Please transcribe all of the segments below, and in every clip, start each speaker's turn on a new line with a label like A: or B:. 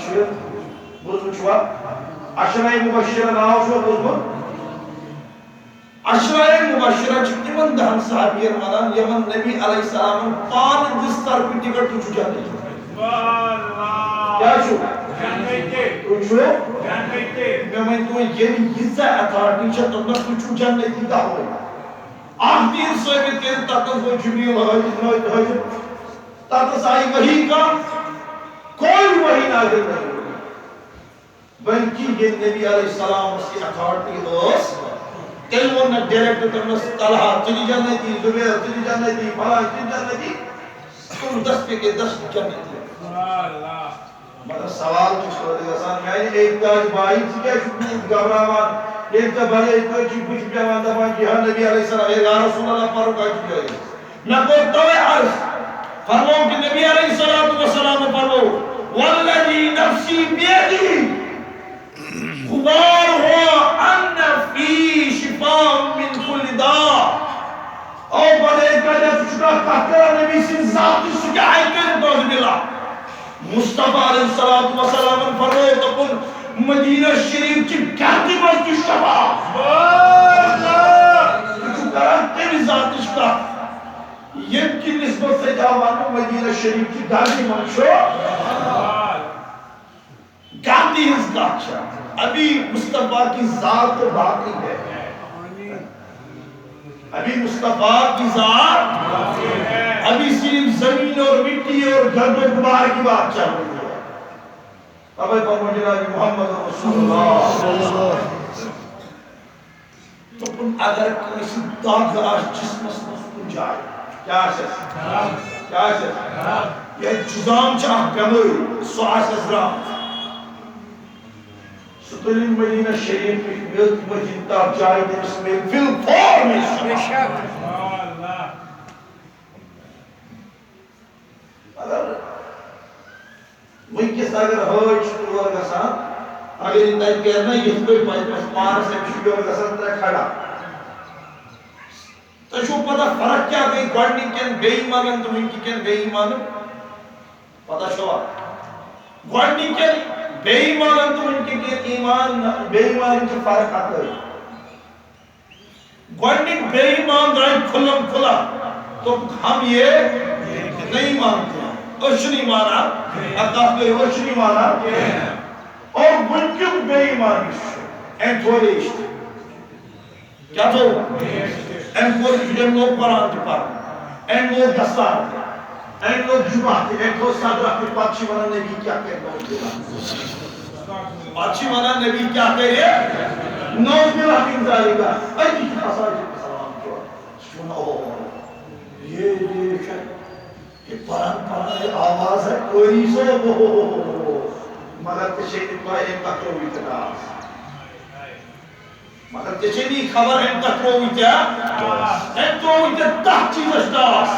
A: چھِ بوزمُت چھُوا عشرہ مبشرہ ناو چھُوا بوزمُت عشرہ مبشرہ چھِ تِمن 10 صحابین وَنان یمن نبی علیہ السلام پانہٕ دِژ طرفہٕ ٹکٹ تُہۍ چھِو جنت کیٛاہ چھُو تُہۍ چھِو مےٚ ؤنۍتو ییٚلہِ ییٖژاہ ایتھارٹی چھےٚ دوٚپنَس تُہۍ چھِو جنتی دَوے اکھ دین ثٲبت کٔرِتھ تَتَس گوٚو جبریٖل حٲضِر تَتَس آیہِ وحی کانٛہہ کوئی وحی نازل نہیں ہوئی بلکہ یہ نبی علیہ السلام اس کی اتھارٹی ٲس تیٚلہِ ووٚن نہٕ ڈایریکٹ دوٚپنَس طلحہ ژٕ دِ جنتی زبیر ژٕ دِ جنتی فلاں ژٕ دِ جنتی تم 10 پہ کے 10 جنتی مگر سوال چھُ پٲدٕ گژھان میانہِ احتیاج بھائی ژٕ کیٛازِ چھُکھ گھبراوان ییٚلہِ ژےٚ بڑے یِتھ چھُ بٕتھِ پیٚوان دپان کہِ یا نبی علیہ السلام یا رسول اللہ پَرُن کَتہِ چھُ جٲیِز مےٚ کوٚر تَوَے عرض فرمو کہ نبی علیہ السلام فرمو والذی نفسی بیدی غبار ہو ان فی شفاء من کل داء او بڑے کہتے چھکا کہتا نبی سے ذاتی سکا ہے کہ دوز ملا مصطفیٰ علیہ السلام فرمو تکن مدینہ شریف کی کہتی بلکی شفا چھکا تیری ذاتی سکا یم کی نسبت سے جاوانو مدینہ شریف کی داری منشو گاندی ہز گاچا ابھی مصطفیٰ کی ذات تو باقی ہے ابھی مصطفیٰ کی ذات ابھی صرف زمین اور مٹی اور گرد و غبار کی بات چل رہی ہے اب فرمو جناب محمد رسول اللہ تو ان اگر کسی داغ جسم مسکن جائے کیا ہے یہ جزام چاہ بیماری سواس ازرام ستلین مدینہ شریف میں ملک مجنتا جائے دنس میں بالفور میں شک اگر ونکس اگر حج تور گژھان اگر ان تک کہنا یہ کوئی پانس ایمشیور گژھان ترے کھڑا تو چھو پتہ فرق کیا گئی گوڑنی کین بے ایمانن تو ونکی کین بے ایمانن پتہ چھو گوڑنی کین بے ایمانن تو ونکی کین ایمان بے ایمانن کی فرق آتا ہے گوڑنی بے ایمان رائے کھلم کھلا تو ہم یہ نہیں مانتے ہیں اشنی مانا اقاف کے اشنی مانا اور ونکی بے ایمانی این تھوڑے اشتے کیا تو این کو جن لوگ قرآن کی پڑھ این لوگ دستار این لوگ جمعہ این کو صدرہ کی پاچی وانا نبی کیا کہتے ہیں پاچی وانا نبی کیا کہتے ہیں نوز بلا کی انزاری کا ایدی کی مساجد کے سلام کیا سنو یہ پران آواز ہے کوئی سو مگر تشہید کا ایک تکرو اتناس مگر تشہیدی خبر ہے تکرو اتناس تو اتنا تحت چیز اشتاس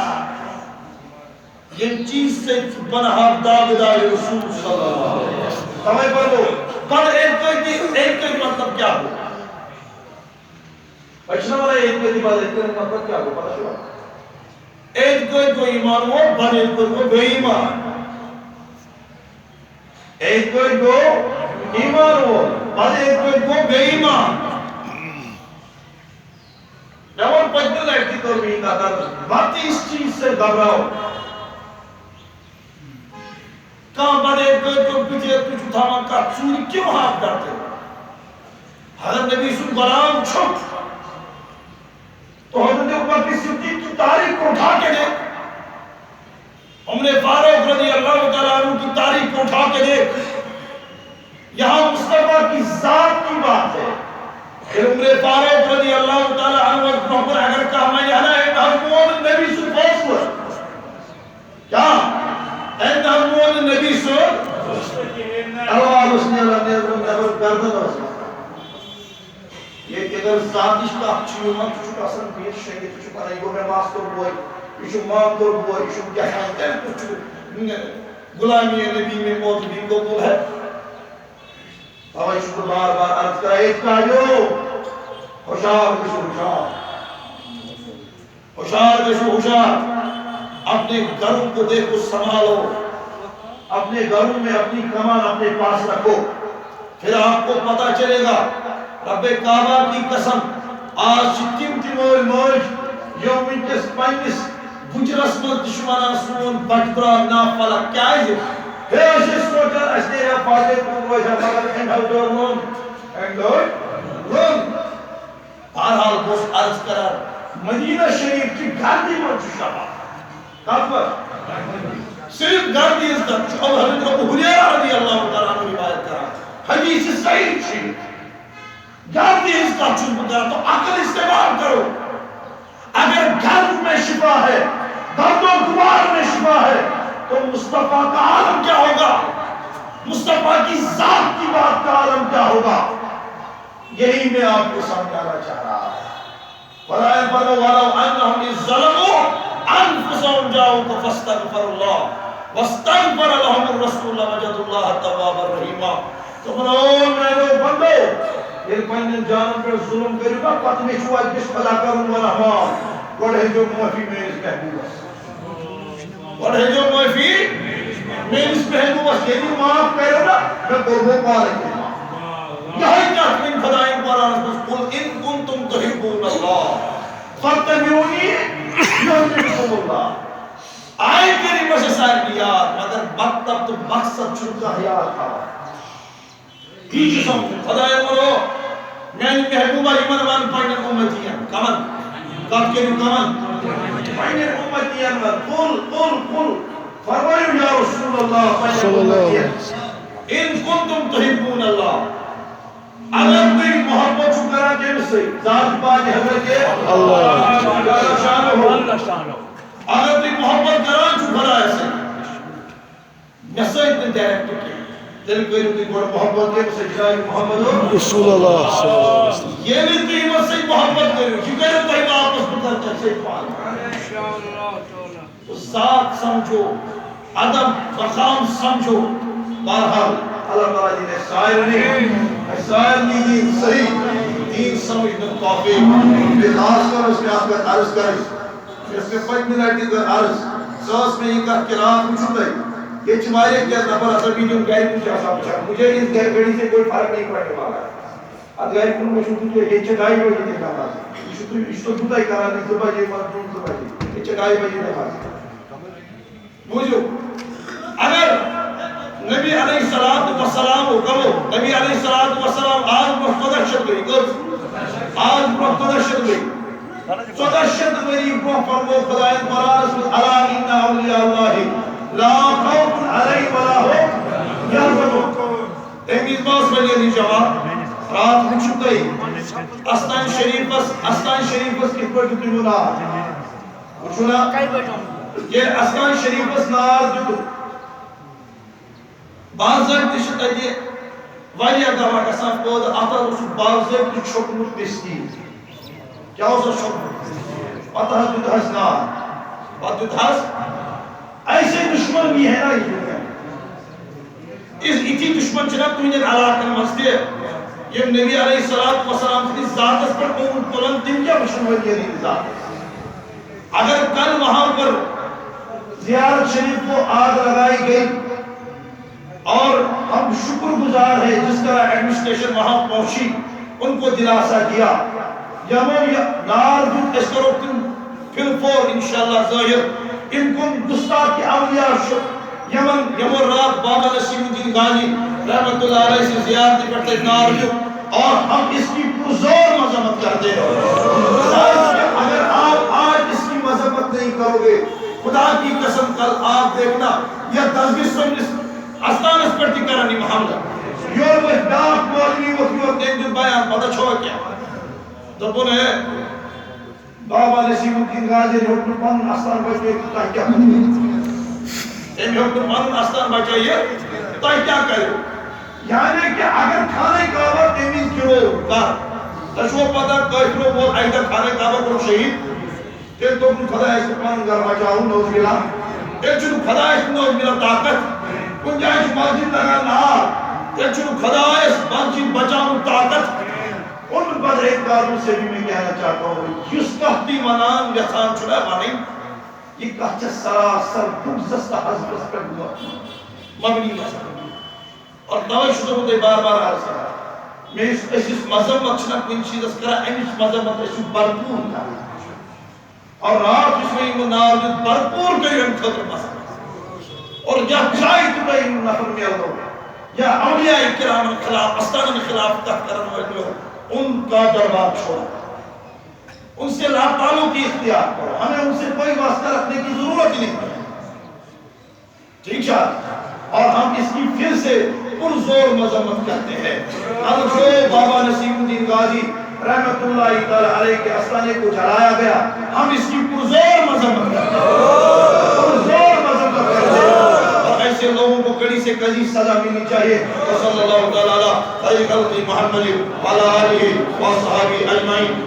A: یہ چیز سے بنہا داغدار رسول صلی اللہ علیہ وسلم سمجھ پر دو پر ایک کوئی مطلب کیا ہو بچنا والا ایک کوئی بات ایک کوئی مطلب کیا ہو پتہ شو ایک کوئی ایمان ہو بن ایک کوئی بے ایمان ایک کوئی ایمان ہو بن ایک کوئی بے ایمان جوان پچھنے لائٹی تو بھی کہتا باتی اس چیز سے گھبراؤ کہاں بڑے کوئی پیچھے کچھ اٹھاما کا چوری کیوں ہاتھ ڈالتے حضرت نبی سن غلام چھپ تو حضرت عمر کی صدیق کی تاریخ کو اٹھا کے دیکھ عمر فاروق رضی اللہ تعالیٰ عنہ کی تاریخ کو اٹھا کے دیکھ یہاں مصطفیٰ کی ذات کی بات ہے پھر عمر فاروق رضی اللہ تعالیٰ عنہ پر اگر کہا میں یہاں ہے حضرت نبی سن فاصلہ کیا اینت حضرت نبی سن اللہ رسول اللہ نے نبر کردن رسول یہ اگر ذاتش کا اچھی من چھو اصلا بیش شنگی تو چھو پانا یہ میں ماستر بوئی یہ چھو ماندر بوئی یہ چھو گہان تیر تو چھو غلامی نبی میں موت بھی قبول ہے آوائی چھو بار بار عرض کرا ایک کاجو ہوشار کشو ہوشار ہوشار کشو ہوشار اپنے گھروں کو دیکھو سنبھالو اپنے گھروں میں اپنی کمان اپنے پاس رکھو، پھر آپ کو پتا چلے گا رب کعبہ کی قسم آج تم مول موج یوم ونکس پنس گجرس من دشمنان سون بچدرا نا فلک کیا ہے سوچان اس نے فاتح کن وجہ مگر اینڈور لون بہرحال گوش عرض کرار مدینہ شریف کی گھردی من شبہ کب پر صرف گھردی اس کا اب حضرت ابو حریرہ رضی اللہ تعالیٰ عنہ روایت کرا حدیث صحیح چھی گھردی اس کا چون کرا تو عقل استعمال کرو، اگر گھر میں شفا ہے درد و غبار میں شفا ہے تو مصطفیٰ کا عالم کیا ہوگا، مصطفیٰ کی ذات کی بات کا عالم کیا ہوگا، یہی میں آپ کو سمجھانا چاہ رہا ہوں۔ فرائے فرمو وَلَوْ أَنَّهُمْ إِذْ ظَلَمُوا أَنفُسَهُمْ جَاءُوكَ فَاسْتَغْفَرُوا اللَّهَ وَاسْتَغْفَرَ لَهُمُ الرَّسُولُ وَجَدُوا اللَّهَ تَوَّابًا رَحِيمًا۔ تو بنو میرے بندو یہ پنن جانن پر ظلم کرو گا پتہ میں چھو اج خدا کرن والا رحمان گڑے جو معافی میں اس محبوب گڑے جو معافی میں اس محبوب یعنی معاف کرو نا میں قربوں پا رہی ہوں یہی کیا من خدائن قرآن قل ان کنتم تحبون اللہ فاتبعونی یحببکم اللہ۔ آئے تیری مجھے ساری یاد مگر مطلب تو مقصد چھوٹا حیات تھا یہ سمجھو خدای مرو میں محبوبہ ایمان وان پڑھنے امتیان کمن کب کے کمن پڑھنے امتیان قل فرمائیو یا رسول اللہ پڑھنے امتیان ان کنتم تحبون اللہ، اگر کوئی محبت شکرہ کے سے ذات پاک حضرت اللہ شان ہو اگر کوئی محبت کران شکرہ ایسے نسائت نے ڈائریکٹ کی دل کوئی روٹی بڑا محبت کے سے جائے محمد رسول اللہ صلی اللہ علیہ وسلم یہ بھی تو ایمان سے محبت کرو شکر ہے تو آپس بکر سے پاک تو ذات سمجھو ادب مقام سمجھو بہرحال اللہ تعالیٰ جی نے سائر نہیں صحیح دین سمجھنے توفیق خاص کر اس کے آپ کا عرض کریں اس کے 5 منٹ کا عرض ساس میں یہ کہا کہ رات میں چھوٹا ہے یہ چمارے کیا نفر اثر بھی جو گائے مجھے آسا پچھا مجھے اس گھڑی سے کوئی فرق نہیں پڑنے والا ہے اب گائے کن میں چھوٹو تو یہ چٹائی ہو جاتے کہا اس تو چھوٹا ہی کرا نہیں صبح یہ مرجون صبح یہ چٹائی بجے رہا بوجھو اگر نبی علیہ السلام حکم نبی علیہ السلام آج برخودہ شد گئی آج برخودہ شد گئی 14 شد گئی فرمو خدایت مرارس علا انا اولیاء اللہ لا خوف علی ولا هم یحزنون تمیز باز بلیے دی جواب رات میں چھپ گئی استان شریفس کی پر جتی ہونا پوچھونا یہ استان شریفس نار جو باضابطہ چھت اتہِ واریاہ دوا گژھان پٲدٕ اتھ اوس باضابطہ چھوٚکمُت بِستی کیٛاہ اوسُس چھوٚکمُت پتہٕ حظ دیُت حظ نار پتہٕ دیُت حظ ایسے دشمن بھی ہے نا یہ دنیا اِتھی دشمن چھِ نا تُہنٛدٮ۪ن علاقن منٛز تہِ یِم نبی علیہ السلام سٕنٛدِس ذاتس پٮ۪ٹھ اوٚنٛگُن تُلان تِم کیٛاہ وٕچھن ؤلۍ یہِ ذاتس اگر کل وہاں پر زیارت شریف کو آگ لگائی گئی اور ہم شکر گزار ہیں جس طرح ایڈمنسٹریشن وہاں پہنچی ان کو دلاسا دیا یمن نار دن اس کرو تم فلفور انشاءاللہ ظاہر ان کن گستاخ کی اولیاء یمن رات بابا نسیم الدین غازی رحمت اللہ علیہ سے زیارت کرتے نار جو اور ہم اس کی پرزور مذمت کرتے ہیں اگر آپ آج اس کی مذمت نہیں کرو گے خدا کی قسم کل آپ دیکھنا یا تصویر سمجھ استانس پر تھی کرانی محمد یور وہ ڈاک مولوی وہ یور دیکھ دن بیان پتہ چھوڑ کیا دبون ہے بابا نسیم الدین غازی نے حکم پن استان بچے تا کیا کرے ایم حکم پن استان بچائیے تا کیا کرے یعنی کہ اگر کھانے کعبہ تمیز کرو کر تشو پتہ کافروں وہ ایدہ کھانے کعبہ کو شہید تے تو خدا اس پن گھر بچاؤ نوز ملا تے چلو خدا اس نوز ملا طاقت گنجائش مسجد لگا نار تے چلو خدا اس مسجد بچاؤ طاقت ان بدہیکاروں سے بھی میں کہنا چاہتا ہوں جس کہتی منان یسان چھڑا مانی یہ کہتا سراسر بگزست حضرت پر ہوا مبنی مسئلہ اور توجہ شدہ ہوتے بار بار عرض کرا میں اس مذمت چھنا کوئی چیز اس کرا امیش مذمت اس برپور کرا اور رات اس میں منار برپور کری ہم خطر مسئلہ اور یا جائی تو کئی نفر میں اللہ یا اولیاء کرام خلاف استان خلاف تک کرن والے ان کا دربار چھوڑا ان سے لا تعلق کی اختیار کرو ہمیں ان سے کوئی واسطہ رکھنے کی ضرورت ہی نہیں ٹھیک ہے اور ہم اس کی پھر سے پرزور مذمت کرتے ہیں جو بابا نصیر الدین غازی رحمت اللہ تعالی علیہ کے استانے کو جلایا گیا ہم اس کی پرزور مذمت کرتے ہیں پرزور مذمت کرتے ہیں اور ایسے لوگوں کو کڑی سے کڑی سزا ملنی چاہیے صلی اللہ تعالی علیہ خیر خلق محمد وعلی آلہ وصحبہ اجمعین